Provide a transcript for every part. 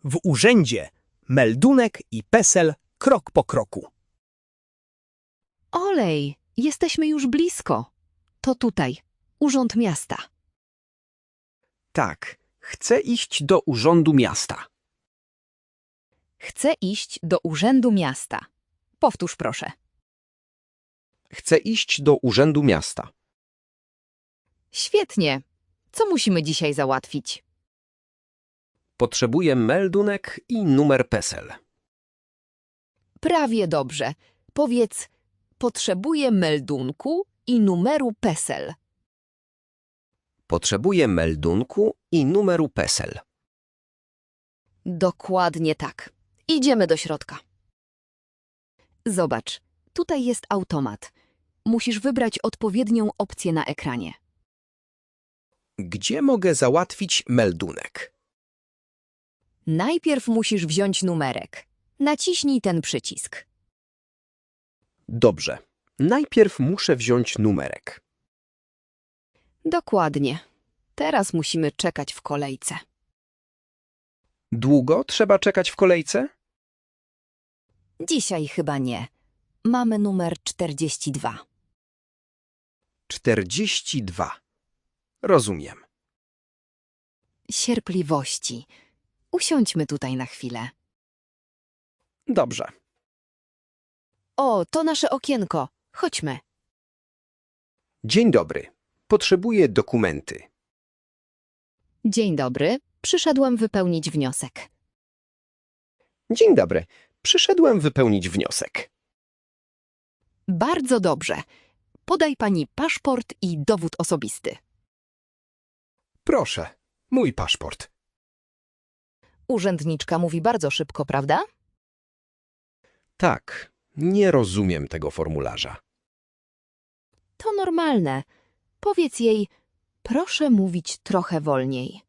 W urzędzie meldunek i PESEL krok po kroku. Olej, jesteśmy już blisko. To tutaj, Urząd Miasta. Tak, chcę iść do Urzędu Miasta. Chcę iść do Urzędu Miasta. Powtórz proszę. Chcę iść do Urzędu Miasta. Świetnie. Co musimy dzisiaj załatwić? Potrzebuję meldunek i numer PESEL. Prawie dobrze. Powiedz, potrzebuję meldunku i numeru PESEL. Potrzebuję meldunku i numeru PESEL. Dokładnie tak. Idziemy do środka. Zobacz, tutaj jest automat. Musisz wybrać odpowiednią opcję na ekranie. Gdzie mogę załatwić meldunek? Najpierw musisz wziąć numerek. Naciśnij ten przycisk. Dobrze. Najpierw muszę wziąć numerek. Dokładnie. Teraz musimy czekać w kolejce. Długo trzeba czekać w kolejce? Dzisiaj chyba nie. Mamy numer 42. 42. Rozumiem. Cierpliwości. Usiądźmy tutaj na chwilę. Dobrze. O, to nasze okienko. Chodźmy. Dzień dobry. Potrzebuję dokumenty. Dzień dobry. Przyszedłem wypełnić wniosek. Dzień dobry. Przyszedłem wypełnić wniosek. Bardzo dobrze. Podaj pani paszport i dowód osobisty. Proszę, mój paszport. Urzędniczka mówi bardzo szybko, prawda? Tak, nie rozumiem tego formularza. To normalne. Powiedz jej, proszę mówić trochę wolniej.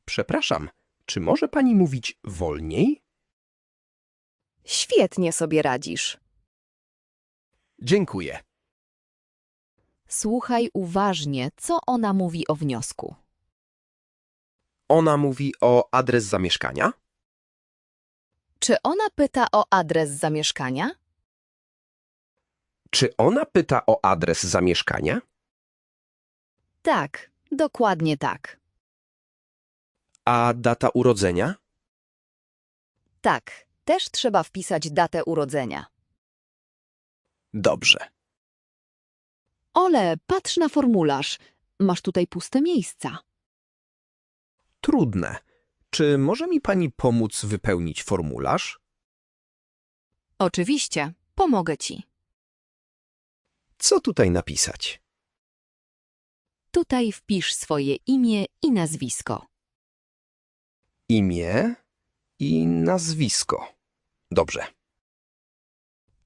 Przepraszam, czy może pani mówić wolniej? Świetnie sobie radzisz. Dziękuję. Słuchaj uważnie, co ona mówi o wniosku. Ona mówi o adres zamieszkania? Czy ona pyta o adres zamieszkania? Czy ona pyta o adres zamieszkania? Tak, dokładnie tak. A data urodzenia? Tak, też trzeba wpisać datę urodzenia. Dobrze. Ole, patrz na formularz. Masz tutaj puste miejsca. Trudne. Czy może mi pani pomóc wypełnić formularz? Oczywiście, pomogę ci. Co tutaj napisać? Tutaj wpisz swoje imię i nazwisko. Imię i nazwisko. Dobrze.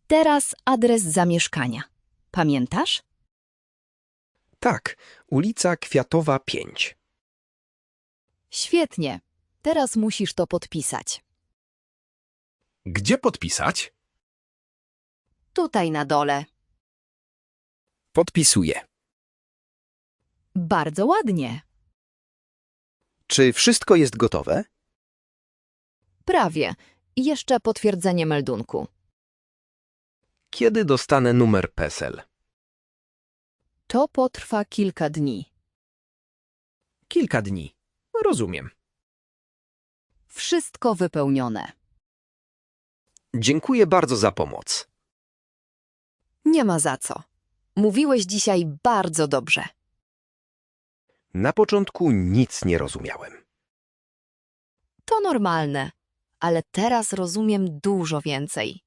Teraz adres zamieszkania. Pamiętasz? Tak, ulica Kwiatowa 5. Świetnie. Teraz musisz to podpisać. Gdzie podpisać? Tutaj na dole. Podpisuję. Bardzo ładnie. Czy wszystko jest gotowe? Prawie. Jeszcze potwierdzenie meldunku. Kiedy dostanę numer PESEL? To potrwa kilka dni. Kilka dni. Rozumiem. Wszystko wypełnione. Dziękuję bardzo za pomoc. Nie ma za co. Mówiłeś dzisiaj bardzo dobrze. Na początku nic nie rozumiałem. To normalne, ale teraz rozumiem dużo więcej.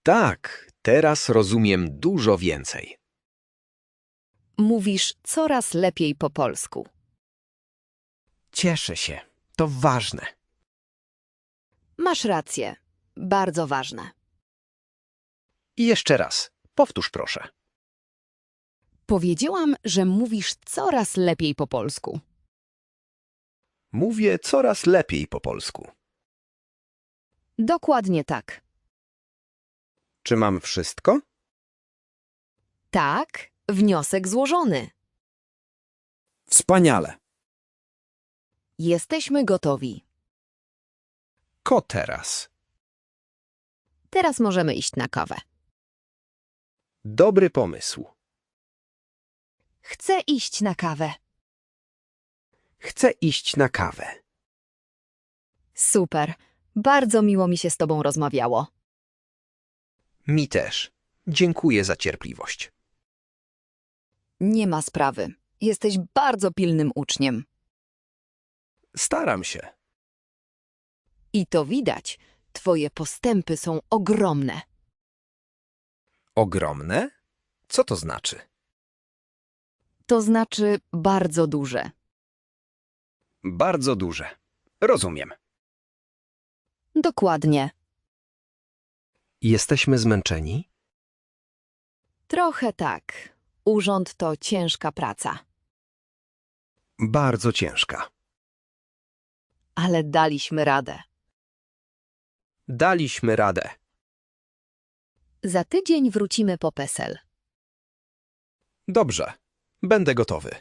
Tak, teraz rozumiem dużo więcej. Mówisz coraz lepiej po polsku. Cieszę się. To ważne. Masz rację. Bardzo ważne. I jeszcze raz. Powtórz proszę. Powiedziałam, że mówisz coraz lepiej po polsku. Mówię coraz lepiej po polsku. Dokładnie tak. Czy mam wszystko? Tak, wniosek złożony. Wspaniale. Jesteśmy gotowi. Ko teraz? Teraz możemy iść na kawę. Dobry pomysł. Chcę iść na kawę. Chcę iść na kawę. Super. Bardzo miło mi się z tobą rozmawiało. Mi też. Dziękuję za cierpliwość. Nie ma sprawy. Jesteś bardzo pilnym uczniem. Staram się. I to widać. Twoje postępy są ogromne. Ogromne? Co to znaczy? To znaczy bardzo duże. Bardzo duże. Rozumiem. Dokładnie. Jesteśmy zmęczeni? Trochę tak. Urząd to ciężka praca. Bardzo ciężka. Ale daliśmy radę. Daliśmy radę. Za tydzień wrócimy po PESEL. Dobrze. Będę gotowy.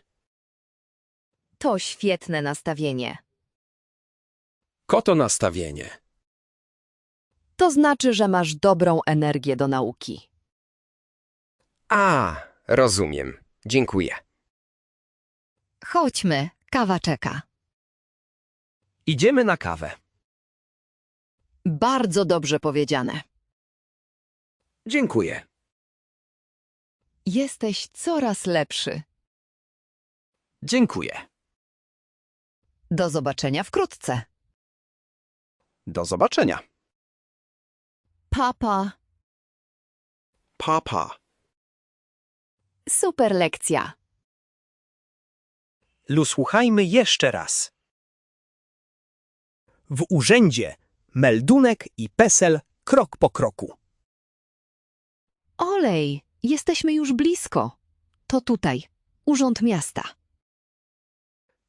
To świetne nastawienie. Koto nastawienie. To znaczy, że masz dobrą energię do nauki. A, rozumiem. Dziękuję. Chodźmy, kawa czeka. Idziemy na kawę. Bardzo dobrze powiedziane. Dziękuję. Jesteś coraz lepszy. Dziękuję. Do zobaczenia wkrótce. Do zobaczenia. Papa. Papa. Super lekcja. Słuchajmy jeszcze raz. W urzędzie meldunek i PESEL krok po kroku. Olej, jesteśmy już blisko. To tutaj, Urząd Miasta.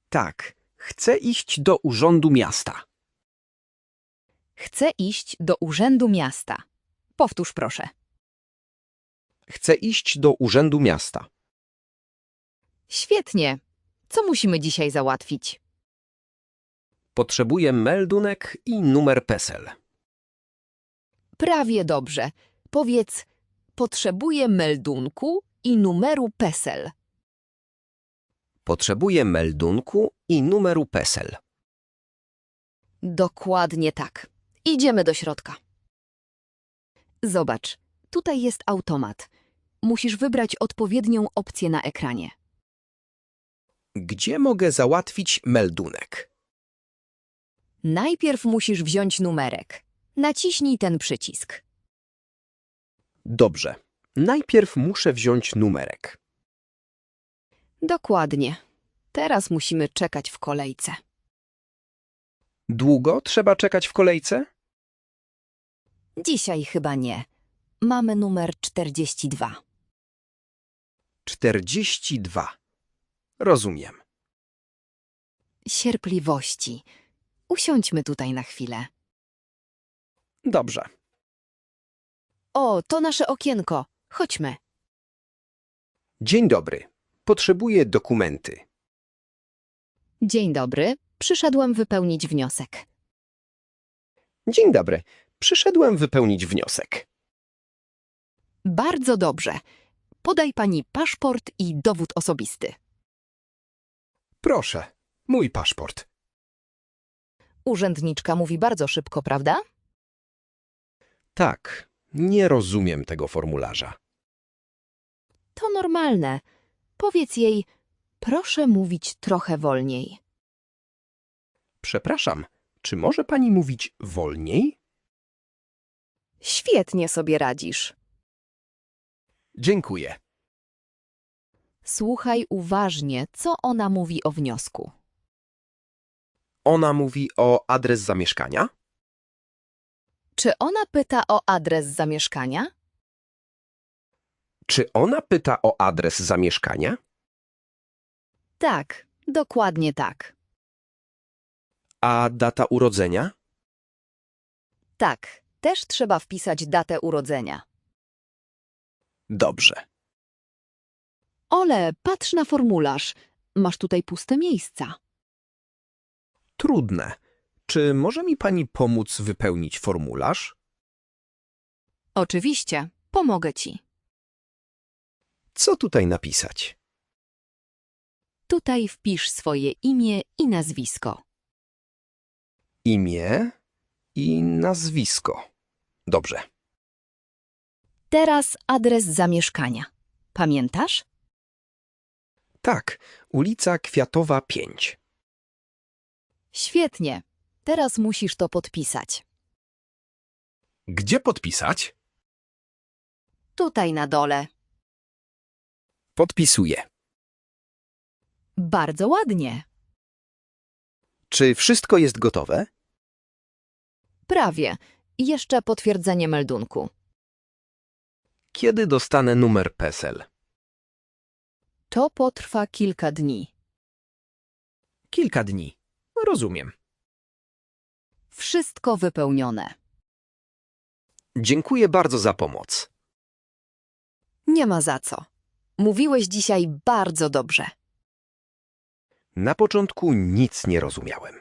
Tak, chcę iść do Urzędu Miasta. Chcę iść do Urzędu Miasta. Powtórz proszę. Chcę iść do Urzędu Miasta. Świetnie. Co musimy dzisiaj załatwić? Potrzebuję meldunek i numer PESEL. Prawie dobrze. Powiedz, potrzebuję meldunku i numeru PESEL. Potrzebuję meldunku i numeru PESEL. Dokładnie tak. Idziemy do środka. Zobacz, tutaj jest automat. Musisz wybrać odpowiednią opcję na ekranie. Gdzie mogę załatwić meldunek? Najpierw musisz wziąć numerek. Naciśnij ten przycisk. Dobrze. Najpierw muszę wziąć numerek. Dokładnie. Teraz musimy czekać w kolejce. Długo trzeba czekać w kolejce? Dzisiaj chyba nie. Mamy numer 42. 42. Rozumiem. Cierpliwości. Usiądźmy tutaj na chwilę. Dobrze. O, to nasze okienko. Chodźmy. Dzień dobry. Potrzebuję dokumenty. Dzień dobry. Przyszedłem wypełnić wniosek. Dzień dobry. Przyszedłem wypełnić wniosek. Bardzo dobrze. Podaj pani paszport i dowód osobisty. Proszę, mój paszport. Urzędniczka mówi bardzo szybko, prawda? Tak, nie rozumiem tego formularza. To normalne. Powiedz jej, proszę mówić trochę wolniej. Przepraszam, czy może pani mówić wolniej? Świetnie sobie radzisz. Dziękuję. Słuchaj uważnie, co ona mówi o wniosku. Ona mówi o adres zamieszkania? Czy ona pyta o adres zamieszkania? Czy ona pyta o adres zamieszkania? Tak, dokładnie tak. A data urodzenia? Tak, też trzeba wpisać datę urodzenia. Dobrze. Ole, patrz na formularz. Masz tutaj puste miejsca. trudne. Czy może mi pani pomóc wypełnić formularz? Oczywiście, pomogę ci. Co tutaj napisać? Tutaj wpisz swoje imię i nazwisko. Imię i nazwisko. Dobrze. Teraz adres zamieszkania. Pamiętasz? Tak, ulica Kwiatowa 5. Świetnie. Teraz musisz to podpisać. Gdzie podpisać? Tutaj na dole. Podpisuję. Bardzo ładnie. Czy wszystko jest gotowe? Prawie. Jeszcze potwierdzenie meldunku. Kiedy dostanę numer PESEL? To potrwa kilka dni. Kilka dni. Rozumiem. Wszystko wypełnione. Dziękuję bardzo za pomoc. Nie ma za co. Mówiłeś dzisiaj bardzo dobrze. Na początku nic nie rozumiałem.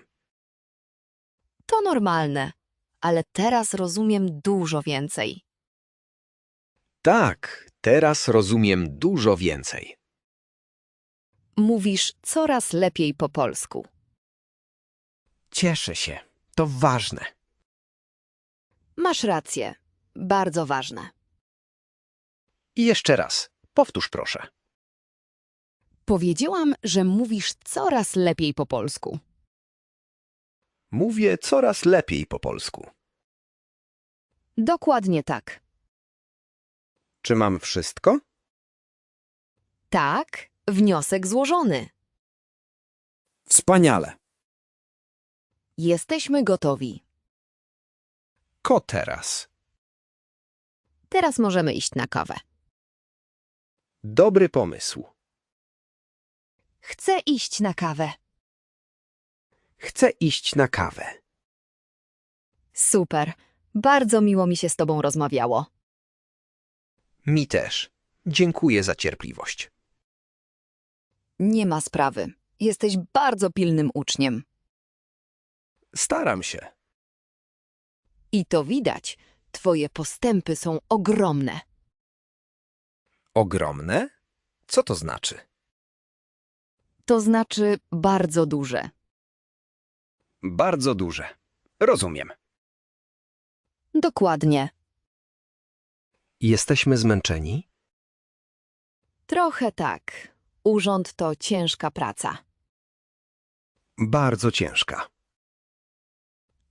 To normalne, ale teraz rozumiem dużo więcej. Tak, teraz rozumiem dużo więcej. Mówisz coraz lepiej po polsku. Cieszę się. To ważne. Masz rację. Bardzo ważne. I jeszcze raz. Powtórz proszę. Powiedziałam, że mówisz coraz lepiej po polsku. Mówię coraz lepiej po polsku. Dokładnie tak. Czy mam wszystko? Tak, wniosek złożony. Wspaniale. Jesteśmy gotowi. Ko teraz. Teraz możemy iść na kawę. Dobry pomysł. Chcę iść na kawę. Chcę iść na kawę. Super. Bardzo miło mi się z tobą rozmawiało. Mi też. Dziękuję za cierpliwość. Nie ma sprawy. Jesteś bardzo pilnym uczniem. Staram się. I to widać. Twoje postępy są ogromne. Ogromne? Co to znaczy? To znaczy bardzo duże. Bardzo duże. Rozumiem. Dokładnie. Jesteśmy zmęczeni? Trochę tak. Urząd to ciężka praca. Bardzo ciężka.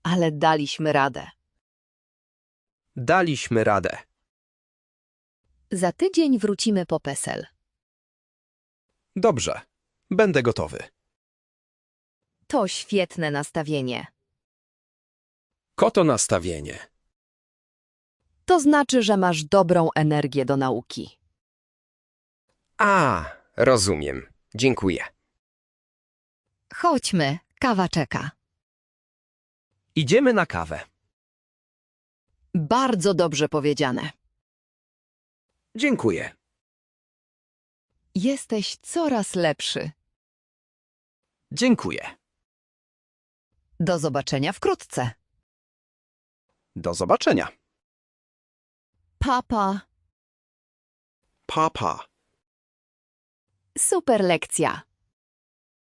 Ale daliśmy radę. Daliśmy radę. Za tydzień wrócimy po PESEL. Dobrze. Będę gotowy. To świetne nastawienie. Koto nastawienie. To znaczy, że masz dobrą energię do nauki. A, rozumiem. Dziękuję. Chodźmy, kawa czeka. Idziemy na kawę. Bardzo dobrze powiedziane. Dziękuję. Jesteś coraz lepszy. Dziękuję. Do zobaczenia wkrótce. Do zobaczenia. Papa. Papa. Super lekcja.